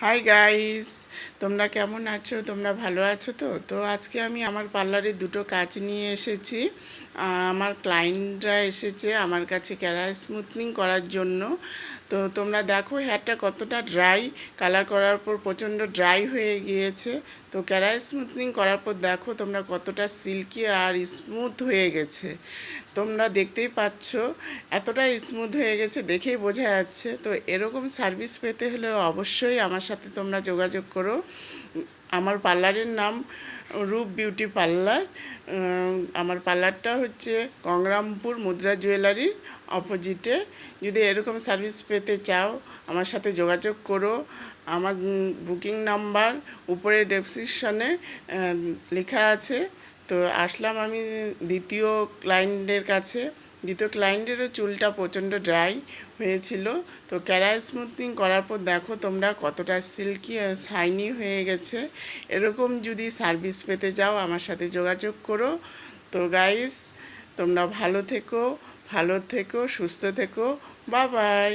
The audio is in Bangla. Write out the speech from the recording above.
হাই গাইস, তোমরা কেমন আছো? তোমরা ভালো আছো তো? তো আজকে আমি আমার পার্লারে দুটো কাজ নিয়ে এসেছি। আমার ক্লায়েন্টরা এসেছে আমার কাছে হেয়ার স্মুথনিং করার জন্য। তো তোমরা দেখো হেয়ারটা কতটা ড্রাই, কালার করার পর প্রচণ্ড ড্রাই হয়ে গিয়েছে। তো হেয়ার স্মুথনিং করার পর দেখো তোমরা কতটা সিল্কি আর স্মুথ হয়ে গেছে। তোমরা দেখতেই পাচ্ছ এতটা স্মুথ হয়ে গেছে, দেখেই বোঝা যাচ্ছে। তো এরকম সার্ভিস পেতে হলে অবশ্যই আমার সাথে তোমরা যোগাযোগ করো। আমার পার্লারের নাম রূপ বিউটি পার্লার। আমার পার্লারটা হচ্ছে গঙ্গারামপুর মুদ্রা জুয়েলারির অপোজিটে। যদি এরকম সার্ভিস পেতে চাও আমার সাথে যোগাযোগ করো। আমার বুকিং নাম্বার উপরে ডেসক্রিপশনে লেখা আছে। তো আসলাম আমি দ্বিতীয় ক্লায়েন্টের কাছে। দ্বিতীয় ক্লায়েন্টেরও চুলটা প্রচণ্ড ড্রাই হয়েছিল। তো হেয়ার স্মুথনিং করার পর দেখো তোমরা কতটা সিল্কি আর শাইনি হয়ে গেছে। এরকম যদি সার্ভিস পেতে যাও আমার সাথে যোগাযোগ করো। তো গাইস, তোমরা ভালো থেকো, সুস্থ থেকো। Bye bye.